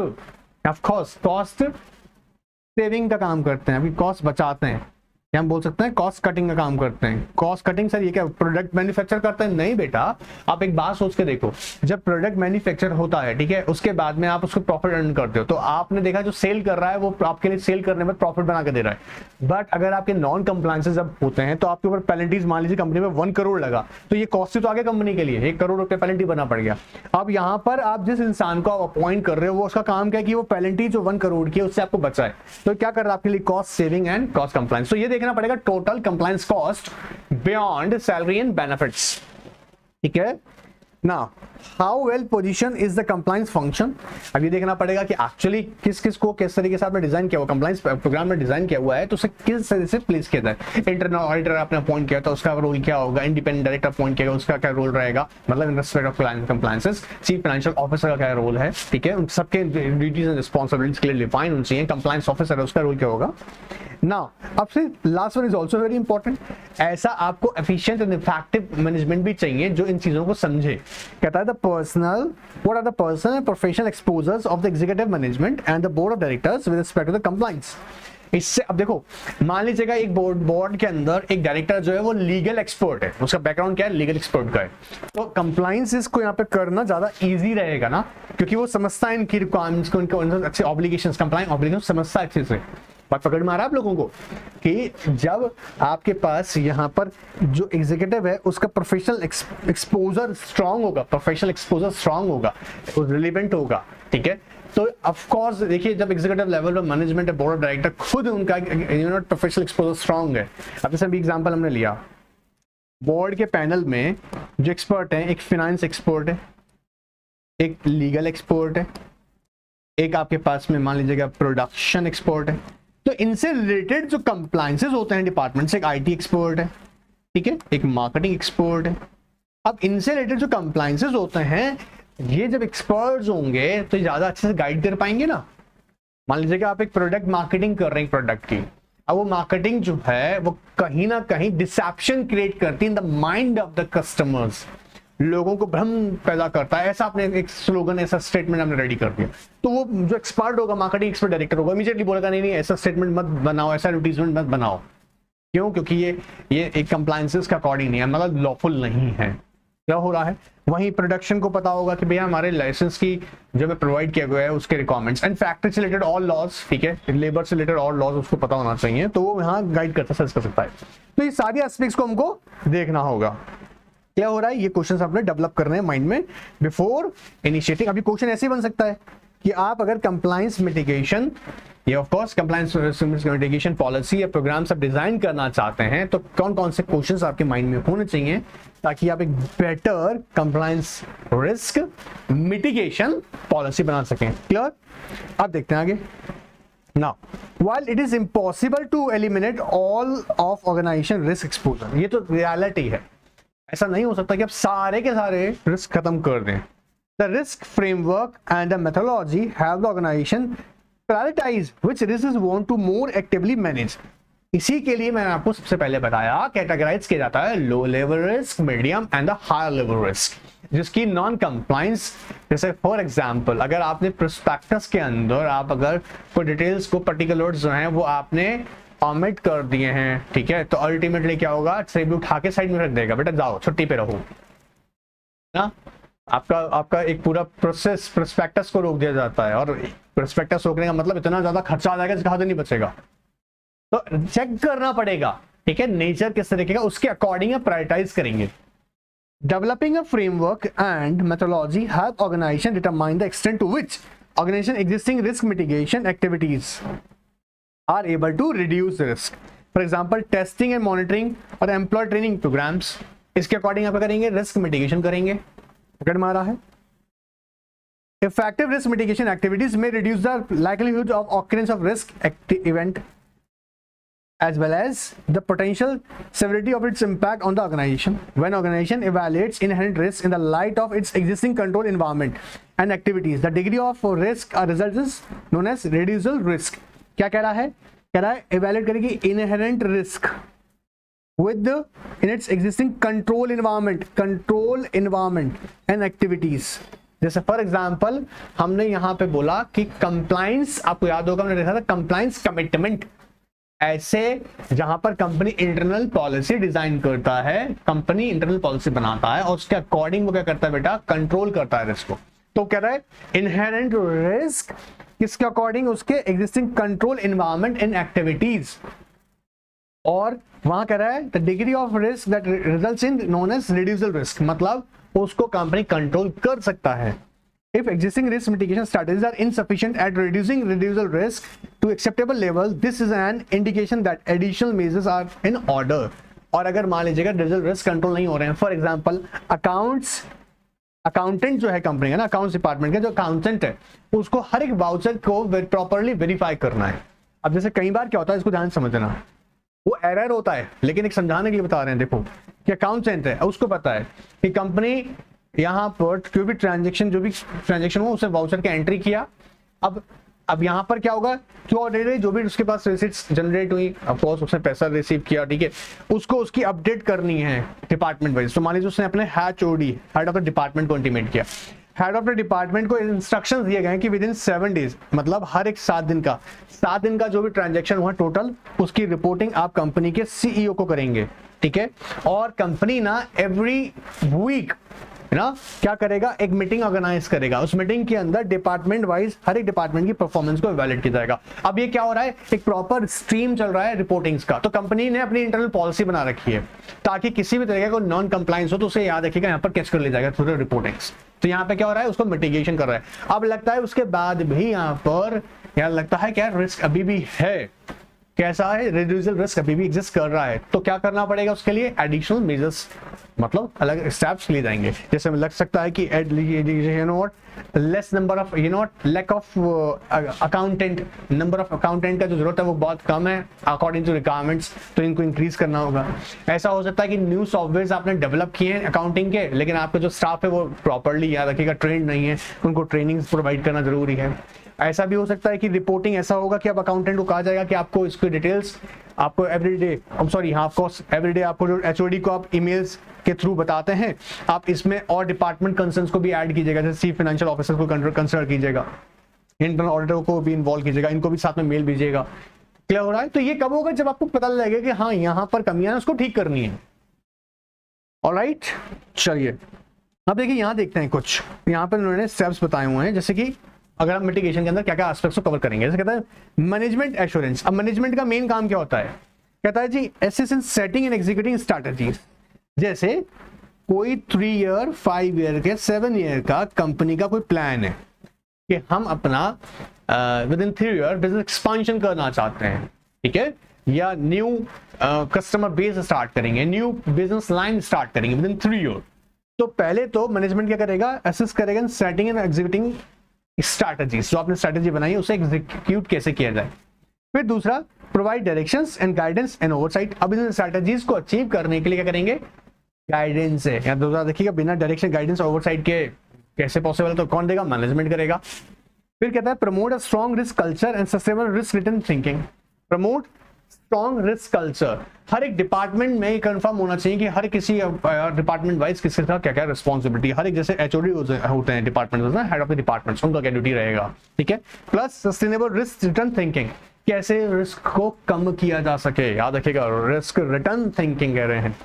of course cost saving का काम करते हैं, आपकी कॉस्ट बचाते हैं, क्या हम बोल सकते हैं, कॉस्ट कटिंग का काम करते हैं। कॉस्ट कटिंग सर ये क्या प्रोडक्ट मैन्युफैक्चर करते हैं? नहीं बेटा, आप एक बात सोच के देखो, जब प्रोडक्ट मैन्युफैक्चर होता है, ठीक है, उसके बाद में आप उसको प्रॉफिट अर्न करते हो, तो आपने देखा जो सेल कर रहा है वो आपके लिए सेल करने में प्रॉफिट बना के दे रहा है। बट अगर आपके नॉन कंप्लायंसेस जब होते हैं तो आपके ऊपर पेनल्टीज, मान लीजिए कंपनी में 1 करोड़ लगा, तो ये कॉस्ट तो आगे कंपनी के लिए 1 करोड़ रुपए पेनल्टी बना पड़ गया। अब यहाँ पर आप जिस इंसान को अपॉइंट कर रहे हो वो उसका काम क्या है कि वो पेनल्टी जो 1 करोड़ की है उससे आपको बचाए, तो क्या कर रहा है आपके लिए, cost saving and cost compliance. तो ये देखना पड़ेगा total compliance cost beyond salary and benefits, ठीक है। Now, how well positioned is the compliance function? अब ये देखना पड़ेगा कि एक्चुअली किस किस को किस तरीके से आपने डिजाइन किया हुआ, कंप्लाइंस प्रोग्राम में डिजाइन किया हुआ है तो उसे किस तरह से प्लेस किया जाए। इंटरनल ऑडिटर आपने अपॉइंट किया तो उसका रोल क्या होगा, इंडिपेंडेंट डायरेक्टर अपॉइंट किया उसका क्या रोल रहेगा, मतलब in respect of compliances, chief financial officer का क्या रोल है, ठीक है, उन सबके duties and responsibilities clear define होनी चाहिए। कंप्लायंस ऑफिसर है उसका रोल क्या होगा। नाउ अब से last one is also very important, ऐसा आपको एफिशिएंट एंड इफेक्टिव मैनेजमेंट भी चाहिए जो इन चीजों को समझे। कहता है the personal, what are the personal and professional exposures of the executive management and the board of directors with respect to the compliance. इससे अब देखो, मान लीजिएगा एक बोर्ड के अंदर एक डायरेक्टर जो है वो लीगल एक्सपर्ट है, उसका बैकग्राउंड क्या है, लीगल एक्सपर्ट का है, तो कंप्लायंस इसको यहाँ पे करना ज्यादा इजी रहेगा ना, क्योंकि वो समझता है इनकी रिक्वायरमेंट्स को, इनके अच्छे ऑब्लिगेशंस, कंप्लायंस ऑब्लिगेशंस समझता है अच्छे से। बात पकड़ में आ रहा है आप लोगों को कि जब आपके पास यहाँ पर जो एग्जीक्यूटिव है उसका प्रोफेशनल एक्सपोजर स्ट्रांग होगा, प्रोफेशनल एक्सपोजर स्ट्रांग होगा, रिलेवेंट होगा, ठीक है, तो ऑफ कोर्स देखिए जब एग्जीक्यूटिव लेवल पे मैनेजमेंट है, बोर्ड ऑफ डायरेक्टर खुद उनका प्रोफेशनल एक्सपोजर स्ट्रांग है। अब जैसे अभी एग्जांपल हमने लिया, बोर्ड के पैनल में जो एक्सपर्ट है, एक फाइनेंस एक्सपर्ट है, एक लीगल एक्सपर्ट है, एक आपके पास में मान लीजिएगा प्रोडक्शन एक्सपर्ट है, तो इनसे रिलेटेड जो कंप्लायंसेस होते हैं डिपार्टमेंट से, एक आईटी एक्सपर्ट है, ठीक है, एक मार्केटिंग एक्सपर्ट है। अब इनसे रिलेटेड जो कंप्लायंसेस होते हैं, ये जब एक्सपर्ट्स होंगे तो ज्यादा अच्छे से गाइड कर पाएंगे ना। मान लीजिए कि आप एक प्रोडक्ट मार्केटिंग कर रहे हैं प्रोडक्ट की, अब वो मार्केटिंग जो है वो कहीं ना कहीं डिसेप्शन क्रिएट करती है in the mind of the customers, लोगों को भ्रम पैदा करता है, ऐसा आपने एक स्लोगन, ऐसा स्टेटमेंट हमने रेडी कर दिया, तो वो जो एक्सपर्ट होगा, मार्केटिंग एक्सपर्ट डायरेक्टर होगा, इमीडिएटली बोलेगा नहीं नहीं ऐसा स्टेटमेंट मत बनाओ, ऐसा एडवर्टाइजमेंट मत बनाओ। क्यों? क्योंकि ये एक कंप्लायंसेस का अकॉर्डिंग नहीं है, मतलब लॉफुल नहीं है। क्या हो रहा है, वहीं प्रोडक्शन को पता होगा कि भैया हमारे लाइसेंस की जो प्रोवाइड किया गया है उसके रिक्वायरमेंट्स एंड फैक्ट्री से रिलेटेड ऑल लॉज, ठीक है, लेबर से रिलेटेड ऑल लॉज उसको पता होना चाहिए, तो वो यहाँ गाइड करता सर्च कर सकता है। तो ये सारी एस्पेक्ट्स को हमको देखना होगा। क्या हो रहा है, ये क्वेश्चन आपने डेवलप करने हैं माइंड में बिफोर इनिशिएटिंग। अभी क्वेश्चन ऐसे ही बन सकता है कि आप अगर कंप्लायंस मिटिगेशन या of course compliance mitigation policy या प्रोग्राम सब डिजाइन करना चाहते हैं तो कौन कौन से क्वेश्चंस आपके माइंड में होने चाहिए ताकि आप एक better compliance risk mitigation policy बना सकें। क्लियर? अब देखते हैं आगे। Now, while it is impossible to eliminate all of organization risk exposure, ये तो रियलिटी है, ऐसा नहीं हो सकता कि आप सारे के सारे रिस्क खत्म कर दें। The risk framework and the methodology have the organization prioritize which risks want to more actively manage। इसी के लिए मैंने आपको सबसे पहले बताया कैटेगराइज किया जाता है low level risk, medium and the higher level risk, जिसकी नॉन कंप्लायंस, जैसे फॉर एग्जांपल अगर आपने प्रोस्पेक्टस के अंदर आप अगर कोई डिटेल्स को पर्टिकुलर्स जो हैं वो आपने ऑमिट कर दिए हैं, ठीक है, तो अल्टीमेटली क्या होगा, सेब उठा के साइड में रख देगा, बेटा जाओ छुट्टी पे रहो ना। आपका एक पूरा प्रोसेस प्रोस्पेक्टस को रोक दिया जाता है, और प्रोस्पेक्टस रोकने का मतलब इतना ज्यादा खर्चा आ जाएगा जिसका हाथ नहीं बचेगा, तो चेक करना पड़ेगा, ठीक है, नेचर किस तरीके का, उसके अकॉर्डिंग प्रायोरिटाइज करेंगे। Developing a framework and methodology help organization determine the extent to which organization existing risk mitigation activities are able to reduce risk. For example, testing and monitoring और employee training programs, इसके according आप करेंगे, risk mitigation करेंगे। पकड़ में आ रहा है? Effective risk mitigation activities may reduce the likelihood of occurrence of risk event as well as the potential severity of its impact on the organization. When organization evaluates inherent risks in the light of its existing control environment and activities, the degree of risk or result is known as reducible risk. क्या कह रहा है? कह रहा है evaluate करेगी inherent risk with in its existing control environment and activities. जैसे for example हमने यहाँ पे बोला कि कंप्लायंस, आपको याद होगा हमने देखा था कंप्लायंस कमिटमेंट, ऐसे जहां पर कंपनी इंटरनल पॉलिसी डिजाइन करता है, कंपनी इंटरनल पॉलिसी बनाता है और उसके अकॉर्डिंग वो क्या करता है बेटा, कंट्रोल करता है रिस्क को। तो कह रहा है इनहेरेंट रिस्क किसके अकॉर्डिंग, उसके existing control environment and activities, और वहां कह रहा है the degree of risk that results in known as residual risk, मतलब उसको कंपनी कंट्रोल कर सकता है। If existing risk mitigation strategies are insufficient at reducing reducible risk to acceptable level, this is an indication that additional measures are in order. और अगर मान लीजिएगा reducible risk control नहीं हो रहे हैं, फॉर एग्जाम्पल अकाउंट्स अकाउंटेंट जो है कंपनी का ना, अकाउंट्स डिपार्टमेंट का जो अकाउंटेंट है, उसको हर एक वाउचर को प्रॉपरली वेरीफाई करना है। अब जैसे कई बार क्या होता है, इसको ध्यान से समझना, वो एरर होता है, लेकिन एक समझाने के लिए बता रहे हैं। देखो कि अकाउंटेंट है, उसको पता है कि कंपनी यहाँ पर जो भी ट्रांजेक्शन हो, उसे वाउचर की एंट्री किया। अब यहाँ पर क्या होगा, जो भी उसके पास रिसिट्स जनरेट हुई, ऑफकोर्स उसने पैसा रिसीव किया, ठीक है, उसको उसकी अपडेट करनी है डिपार्टमेंट वाइज। तो मान लीजिए उसने अपने हेड ऑफ द डिपार्टमेंट को इंटीमेट किया। हेड ऑफ द डिपार्टमेंट को इंस्ट्रक्शंस दिए गए कि विद इन 7 डेज, मतलब हर एक 7 दिन का जो भी ट्रांजैक्शन हुआ टोटल, उसकी रिपोर्टिंग आप कंपनी के सीईओ को करेंगे, ठीक है। और कंपनी ना एवरी वीक ना क्या करेगा, एक मीटिंग ऑर्गेनाइज करेगा। उस मीटिंग के अंदर डिपार्टमेंट वाइज हर एक डिपार्टमेंट की परफॉर्मेंस को इवैल्यूएट किया जाएगा। अब ये क्या हो रहा है, एक प्रॉपर स्ट्रीम चल रहा है रिपोर्टिंग्स का। तो कंपनी ने अपनी इंटरनल पॉलिसी बना रखी है ताकि किसी भी तरह का नॉन कंप्लायंस हो तो उसे याद रखिएगा, यहाँ पर कैच कर लिया जाएगा थ्रू रिपोर्टिंग्स। तो यहाँ पे क्या हो रहा है, उसको मिटिगेशन कर रहा है। अब लगता है उसके बाद भी यहाँ पर यहाँ लगता है क्या, रिस्क अभी भी है, कैसा है, रेड्यूसल रिस्क अभी भी एग्जिस्ट कर रहा है। तो क्या करना पड़ेगा उसके लिए, एडिशनल मेजर्स, मतलब अलग स्टेप्स लिए जाएंगे। जैसे लग सकता है कि less number of lack of accountant, number of accountant का जो जरूरत है वो बहुत कम है अकॉर्डिंग टू रिक्वायरमेंट्स, तो इनको इंक्रीज करना होगा। ऐसा हो सकता है कि न्यू सॉफ्टवेयर आपने डेवलप किए हैं अकाउंटिंग के, लेकिन आपका जो स्टाफ है वो प्रॉपरली याद रखिएगा ट्रेंड नहीं है, उनको ट्रेनिंग प्रोवाइड करना जरूरी है। ऐसा भी हो सकता है कि रिपोर्टिंग ऐसा होगा कि अब अकाउंटेंट को कहा जाएगा कि आपको इसकी डिटेल्स आपको एवरीडे आपको जो एचओडी को आप ईमेल्स के थ्रू बताते हैं, आप इसमें और डिपार्टमेंट कंसर्न्स को भी ऐड कीजिएगा, जैसे चीफ फाइनेंशियल ऑफिसर को कंसर्न कीजिएगा, इंटरनल ऑडिटर को भी इन्वॉल्व कीजिएगा, इनको भी साथ में मेल भेजिएगा। क्लियर हो रहा है। तो ये कब होगा, जब आपको पता लगेगा कि हाँ यहाँ पर कमियां हैं, उसको ठीक करनी है। ऑलराइट, चलिए अब देखिए यहाँ देखते हैं कुछ, यहाँ पर उन्होंने स्टेप्स बताए हुए हैं, जैसे कि अगर हम मिटिगेशन के अंदर क्या क्या एस्पेक्ट्स को कवर करेंगे। जैसे कहता है मैनेजमेंट एश्योरेंस। अब मैनेजमेंट का मेन काम क्या होता है, कहता है जी assist in setting and executing strategies. जैसे कोई 3 ईयर 5 ईयर के 7 ईयर का कंपनी का कोई प्लान है कि हम अपना with in 3 year business expansion करना चाहते हैं, ठीक है, या न्यू कस्टमर बेस स्टार्ट करेंगे, न्यू बिजनेस लाइन स्टार्ट करेंगे विद इन 3 ईयर। तो पहले तो मैनेजमेंट क्या करेगा, असिस्ट करेगा इन सेटिंग एंड एग्जीक्यूटिंग स्ट्रैटेजीज, जो आपने स्ट्रैटेजी बनाई है उसे एग्जीक्यूट कैसे किया जाए। फिर दूसरा, provide directions and guidance and oversight. अब इन स्ट्रैटेजीज को अचीव करने के लिए क्या करेंगे, गाइडेंस है। यहाँ दूसरा देखिएगा, बिना डायरेक्शन गाइडेंस ओवरसाइट के कैसे पॉसिबल, तो कौन देगा, मैनेजमेंट करेगा। फिर कहता है promote a strong risk culture and sustainable risk return thinking. Promote strong risk culture, हर एक डिपार्टमेंट में कंफर्म होना चाहिए कि हर किसी डिपार्टमेंट वाइज किसके साथ क्या क्या रिस्पॉन्सिबिलिटी, हर एक जैसे एचओडी होते हैं department, head of the departments, उनका क्या ड्यूटी रहेगा, ठीक है। Plus sustainable risk return thinking, कैसे रिस्क को कम किया जा सके, याद रखिएगा रिस्क रिटर्न थिंकिंग कह रहे हैं।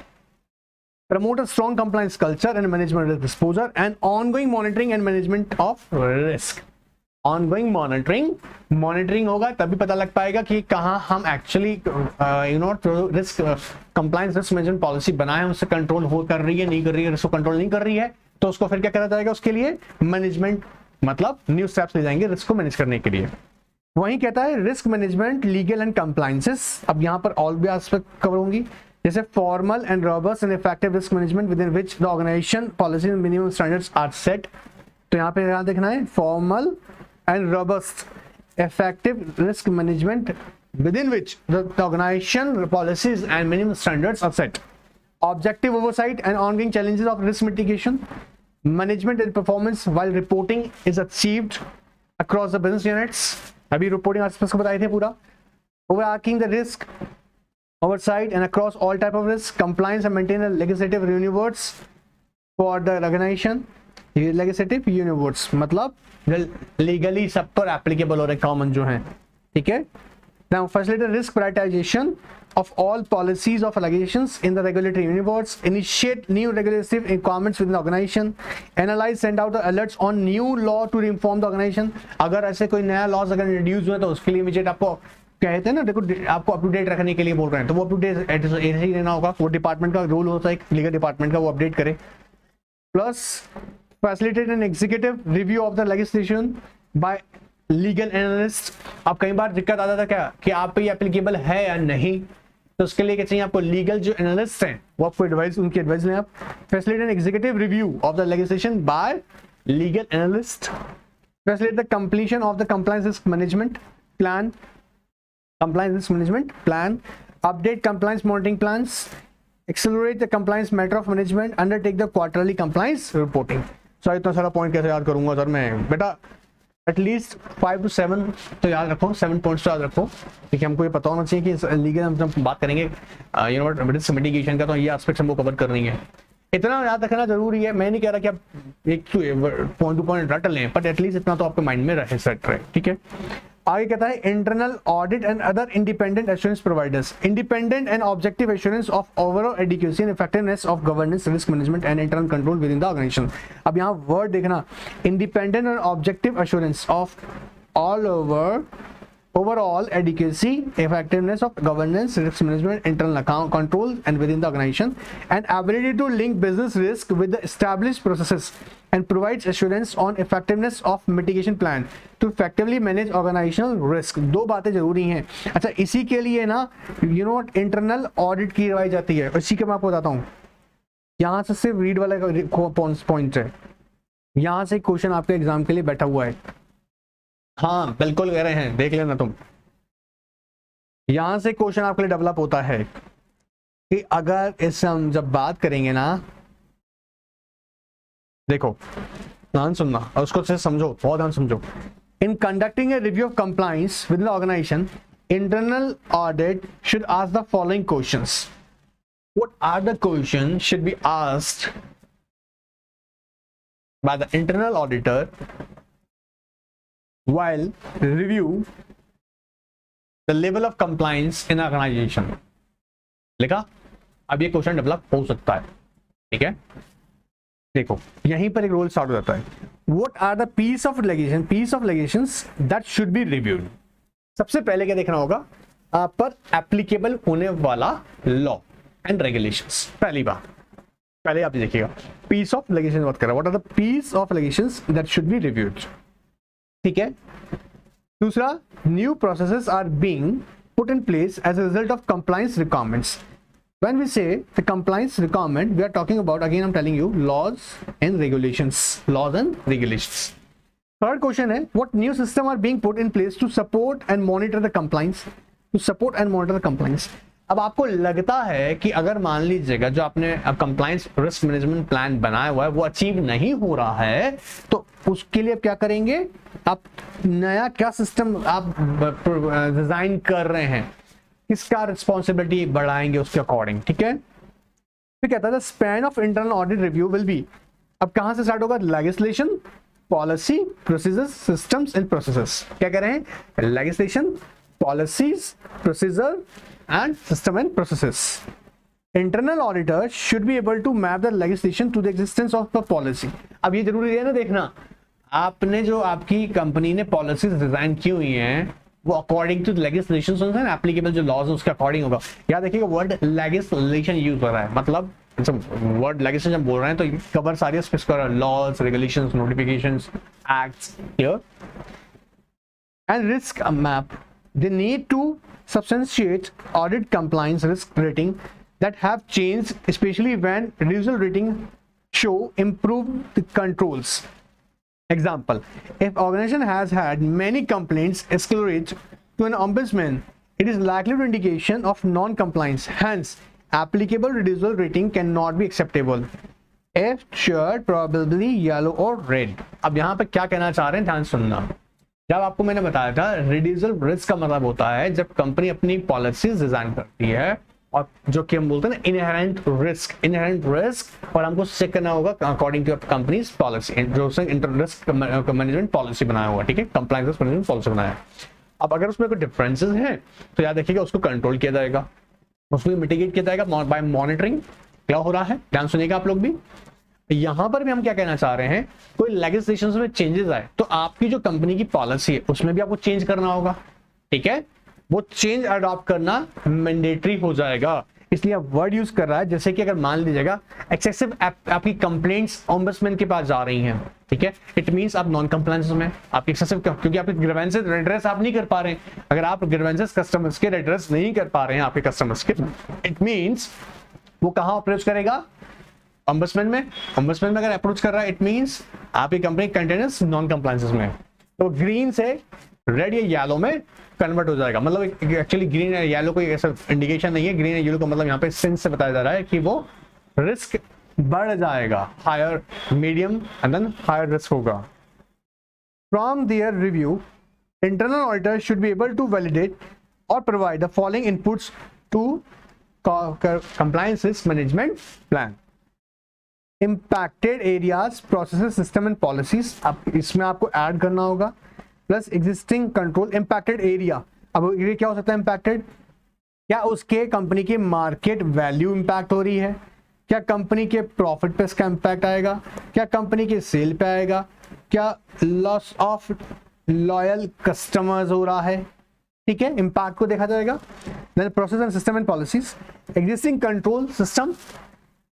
Promote a strong compliance culture and management risk exposure and ongoing monitoring and management of risk. Ongoing monitoring होगा तभी पता लग पाएगा कि कहाँ हम actually risk compliance risk management policy बनाए, उससे कंट्रोल हो कर रही है नहीं कर रही है, रिस्क कंट्रोल नहीं कर रही है, तो उसको फिर क्या करा जाएगा, उसके लिए मैनेजमेंट मतलब न्यू स्टेप्स ले जाएंगे रिस्क को मैनेज करने के लिए। वहीं कहता है risk management legal and compliances. अब यहाँ पर ऑल भी एस्पेक्ट कवर होंगी, जैसे formal and robust and effective risk management within which the organization policy and minimum standards are set. तो यहाँ पे यहाँ देखना है formal and robust effective risk management within which the organization policies and minimum standards are set. Objective oversight and ongoing challenges of risk mitigation, management and performance while reporting is achieved across the business units. अभी reporting aspects को बताए थे पूरा। Overarching the risk oversight and across all type of risk, compliance and maintain a legislative universe for the organization. Legislative universe मतलब legally सब पर applicable हो रहे कॉमन जो हैं, ठीक है। Now facilitate risk prioritisation of all policies of allegations in the regulatory universe, initiate new regulative requirements within the organization, analyze, send out the alerts on new law to inform the organization. अगर ऐसे कोई नया laws अगर introduce हुआ तो उसके लिए immediate आपको कहते हैं ना, देखो आपको अप टू डेट रखने के लिए बोल रहे हैं, तो वो अप टू डेट ऐसे ही रहना होगा। वो डिपार्टमेंट का रोल होता है, लीगल डिपार्टमेंट का, वो अपडेट करे। Plus facilitate an executive review of the legislation bye legal analyst. अब कई बार दिक्कत आता था क्या कि आप पे एप्लीकेबल है या नहीं, तो उसके लिए क्या चाहिए आपको, लीगल जो एनालिस्ट हैं वो आपको एडवाइस, उनकी एडवाइस लें आप। Facilitate an executive review of the legislation bye legal analyst, facilitate the completion of the compliance risk management plan, compliance risk management plan, update compliance monitoring plans, accelerate the compliance matter of management, undertake the quarterly compliance reporting। Sir इतना सारा point कैसे याद करूंगा sir मैं, बेटा at least 5 to 7 तो याद रखो, 7 पॉइंट्स तो याद रखो, क्योंकि हमको ये पता होना चाहिए कि लीगल हम जब बात करेंगे यू नो रिस्क मिटिगेशन का, तो ये एस्पेक्ट्स हमको कवर करनी है। इतना याद रखना जरूरी है। मैं नहीं कह रहा कि आप एक पॉइंट टू पॉइंट रट लें, बट एटलीस्ट इतना तो आपके माइंड में रहे, सेट रहे, ठीक है। आगे कहता है internal audit and other independent assurance providers, independent and objective assurance of overall adequacy and effectiveness of governance, risk management and internal control within the organization. अब यहाँ वर्ड देखना, independent and objective assurance of all over overall adequacy, effectiveness of governance, risk management, internal account control and within the organization, and ability to link business risk with the established processes and provides assurance on effectiveness of mitigation plan to effectively manage organizational risk। दो बातें जरूरी हैं। अच्छा, इसी के लिए ना you know internal audit की करवाई जाती है, इसी के मैं आपको बताता हूँ। यहाँ से सिर्फ रीड वाला पॉइंट है, यहाँ से क्वेश्चन आपके एग्जाम के लिए बैठा हुआ है। हाँ बिल्कुल कह रहे हैं, देख लेना तुम, यहां से क्वेश्चन आपके लिए डेवलप होता है कि अगर इस हम जब बात करेंगे ना, देखो ध्यान सुनना और उसको से समझो, बहुत ध्यान समझो। In conducting a review of compliance with the organization, internal audit should ask the following questions. What are the question should be asked by the internal auditor while review the level of compliance in organization। लिखा, अब ये question develop हो सकता है, ठीक है। देखो यहीं पर एक रोल स्टार्ट हो जाता है। What are the piece of legislations that should be reviewed। सबसे पहले क्या देखना होगा, आप पर एप्लीकेबल होने वाला लॉ एंड रेगुलेशंस। पहली बात, पहले आप देखिएगा पीस ऑफ लेजिस्लेशन बात कर रहा है। What are the piece of legislations that should be reviewed, ठीक है। दूसरा, new processes are being put in place as a result of compliance requirements. When we say the compliance requirement, we are talking about, again I am telling you, laws and regulations, laws and regulations. Third question है, what new system are being put in place to support and monitor the compliance, to support and monitor the compliance. अब आपको लगता है कि अगर मान लीजिएगा जो आपने अब कंप्लायंस रिस्क मैनेजमेंट प्लान बनाया हुआ है वो अचीव नहीं हो रहा है, तो उसके लिए क्या करेंगे, आप नया क्या सिस्टम आप डिजाइन कर रहे हैं, किसका रिस्पॉन्सिबिलिटी बढ़ाएंगे उसके अकॉर्डिंग, ठीक है। फिर कहता है span of internal audit review will be, अब कहां से स्टार्ट होगा, legislation, policy, procedures, systems and processes. क्या कह रहे हैं, legislation, policies, procedure and system and processes। Internal auditor should be able to map the legislation to the existence of the policy। अब ये जरूरी है ना देखना, आपने जो आपकी कंपनी ने पॉलिसीज डिजाइन की हुई हैं वो according to legislation and applicable जो लॉज है उसके अकॉर्डिंग होगा। याद रखिएगा वर्ड लेजिस्लेशन यूज हो रहा है, मतलब वर्ड लेजिस्लेशन जब बोल रहे हैं तो कवर सारी laws, regulations, notifications, acts, clear. And risk map, they need to substantiate audit compliance risk rating that have changed, especially when residual rating show improved controls। Example, if organization has had many complaints escalate to an ombudsman, it is likely to indication of non-compliance, hence applicable residual rating cannot be acceptable if shared probably yellow or red। अब यहाँ पे क्या कहना चाह रहे हैं, ध्यान सुनना। जब आपको मैंने बताया था रिड्यूसल रिस्क का मतलब होता है जब कंपनी अपनी पॉलिसीज डिजाइन करती है और जो कि हम बोलते हैं ना इनहेरेंट रिस्क, और हमको चेक करना होगा अकॉर्डिंग टू कंपनीज पॉलिसी, जो रिस्क मैनेजमेंट पॉलिसी बनाया हुआ, ठीक है, कंप्लायंस रिस्क मैनेजमेंट पॉलिसी बनाया। अब अगर उसमें कोई डिफरेंसेस हैं तो याद रखिएगा उसको कंट्रोल किया जाएगा, उसको मिटिगेट किया जाएगा बाय मॉनिटरिंग। क्या हो रहा है, ध्यान सुनिएगा आप लोग भी। यहां पर भी हम क्या कहना चाह रहे हैं, कोई लेजिस्लेशन में चेंजेस आए तो आपकी जो कंपनी की पॉलिसी है उसमें भी आपको चेंज करना होगा, ठीक है। वो चेंज अडॉप्ट करना मैंडेटरी हो जाएगा। इसलिए आप वर्ड यूज कर रहा है, जैसे कि अगर मान लीजिएगा एक्सेसिव आपकी कंप्लेंट्स ओम्बड्समैन के पास जा रही हैं, ठीक है, इट मींस आप नॉन कंप्लायंस में, आपकी एक्सेसिव, क्योंकि आपके ग्रीवेंसेस रेड्रेस आप नहीं कर पा रहे हैं। अगर आप ग्रीवेंसेस कस्टमर्स के रेड्रेस नहीं कर पा रहे हैं आपके कस्टमर्स के, इट मींस वो कहां अप्रोच करेगा, ओम्बड्समैन में। ओम्बड्समैन में अगर अप्रोच कर रहा है, इट मींस आपकी कंपनी कंटेनर्स नॉन कंप्लायंसेस में, तो ग्रीन से रेड या येलो में कन्वर्ट हो जाएगा। मतलब एक्चुअली ग्रीन या येलो कोई ऐसा इंडिकेशन नहीं है, ग्रीन या येलो का मतलब यहाँ पे सेंस से बताया जा रहा है कि वो रिस्क बढ़ जाएगा, higher, medium and then higher risk होगा। From there review, internal auditor should be able to validate और provide the following inputs to compliance risk management plan. Impacted areas, processes, system and policies, अब इसमें आपको add करना होगा, plus existing control. Impacted area, अब ये क्या हो सकता है इम्पैक्टेड, क्या उसके कंपनी की मार्केट वैल्यू इम्पैक्ट हो रही है, क्या कंपनी के प्रॉफिट पे इसका इम्पैक्ट आएगा, क्या कंपनी के सेल पे आएगा, क्या लॉस ऑफ लॉयल कस्टमर्स हो रहा है, ठीक है, इम्पैक्ट को देखा जाएगा। Then process and system and policies, existing control system,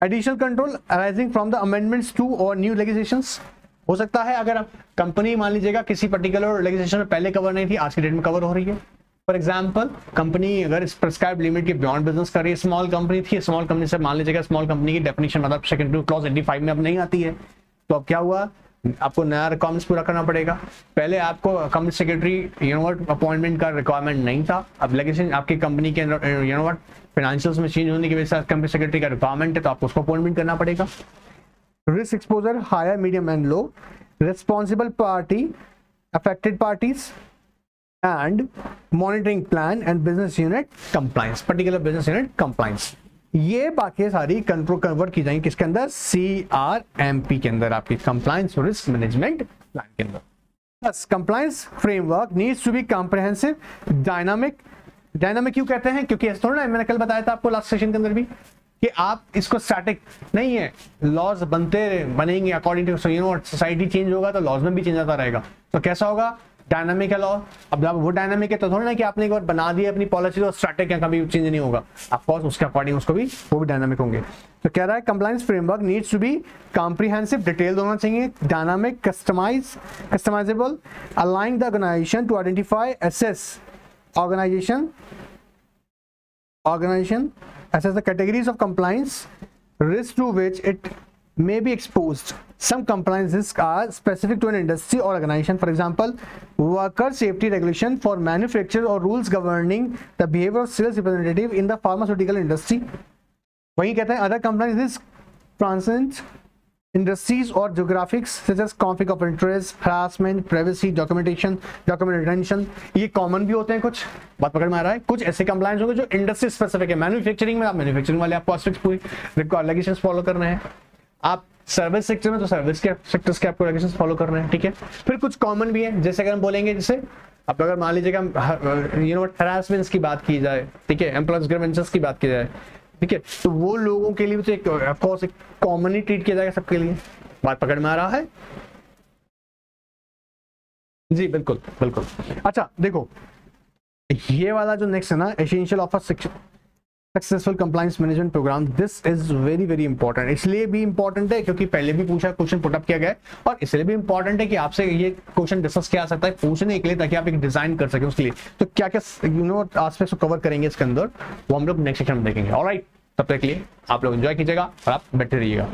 additional control arising from the amendments to और न्यू लेजिस्लेशंस। हो सकता है अगर आप कंपनी मान लीजिएगा किसी पर्टिकुलर लेजिस्लेशन में पहले कवर नहीं थी, आज की डेट में कवर हो रही है। फॉर एग्जांपल, कंपनी अगर इस प्रिस्क्राइब लिमिट के बियॉन्ड बिजनेस कर रही है, स्मॉल कंपनी थी, स्मॉल कंपनी से मान लीजिएगा स्मॉल कंपनी की डेफिनेशन मतलब सेक्शन क्लॉज 85 में अब नहीं आती है, तो अब क्या हुआ, आपको नया रिक्वायरमेंट्स पूरा करना पड़ेगा। पहले आपको कंपनी सेक्रेटरी अपॉइंटमेंट का रिक्वायरमेंट नहीं था, अब लेजिस्लेशन आपकी कंपनी के फाइनेंशियल्स में चेंज होने की वजह से कंपनी सेक्रेटरी का रिक्वायरमेंट है, तो आपको उसको अपॉइंटमेंट करना पड़ेगा। Risk exposure higher, medium and low, responsible party, affected parties and monitoring plan and business unit compliance, particular business unit compliance. ये बाकी सारी कंट्रोल कन्वर्ट की जाएंगी किसके अंदर, CRMP के अंदर, आपकी कंप्लायंस रिस्क मैनेजमेंट प्लान के अंदर। बस compliance framework needs to be comprehensive, dynamic. Dynamic क्यों कहते हैं, क्योंकि ऐसा थोड़ा ना, मैंने कल बताया था आपको लास्ट सेशन के अंदर भी कि आप इसको स्टैटिक नहीं है, लॉज बनेंगे अकॉर्डिंग टू सोसाइटी चेंज होगा तो लॉज में भी चेंज आता रहेगा। तो कैसा होगा, डायनामिक है लॉ। अब जब वो डायनामिक है तो थोड़ा ना कि आपने एक बार बना दिया अपनी पॉलिसी तो स्टैटिक है, कभी चेंज नहीं होगा, ऑफकोर्स उसके अकॉर्डिंग उसको भी वो भी डायनामिक होंगे। तो कह रहा है compliance framework needs to be comprehensive, detail होना चाहिए, dynamic, customisable, aligning the organisation to identify, assess organization assess the categories of compliance risk to which it may be exposed. Some compliance risks are specific to an industry or organization. For example, worker safety regulation for manufacturers or rules governing the behavior of sales representative in the pharmaceutical industry. वही कहते हैं other compliance risks transcend industries or geographics such as conflict of interest, harassment, privacy, document retention. ये common भी होते हैं, कुछ बात पकड़ में आ रहा है। कुछ ऐसे कंप्लायंस होंगे जो इंडस्ट्री स्पेसिफिक है, मैन्युफैक्चरिंग में आप मैन्युफैक्चरिंग वाले आपको एस्पेक्ट्स पूरी रेगुलेशंस फॉलो करने हैं, आप सर्विस सेक्टर में तो सर्विस के सेक्टर्स के आपको रेगुलेशंस फॉलो करने हैं, ठीक है। फिर कुछ कॉमन भी है, जैसे अगर हम बोलेंगे, जैसे अब अगर मान लीजिएगा हरासमेंट्स की बात की जाए, ठीक है, एम्प्लॉयज ग्रीवेंसेस की बात की जाए, ठीक है, तो वो लोगों के लिए तो एक ऑफ कोर्स एक कॉमनली ट्रीट किया जाएगा सबके लिए। बात पकड़ में आ रहा है जी, बिल्कुल बिल्कुल। अच्छा देखो, ये वाला जो नेक्स्ट है ना, essential of a successful compliance management program, this is very very important. इसलिए भी इंपॉर्टेंट है क्योंकि पहले भी पूछा क्वेश्चन पुटअप किया गया है, और इसलिए भी इंपॉर्टेंट है कि आपसे ये क्वेश्चन डिस्कस किया जा सकता है पूछने के लिए, ताकि आप एक डिजाइन कर सके उसके लिए। तो क्या क्या एस्पेक्ट्स को कवर करेंगे इसके अंदर, वो हम लोग नेक्स्ट सेक्शन में देखेंगे। ऑलराइट, तब तक के लिए आप लोग एंजॉय कीजिएगा और आप बैठे रहिएगा।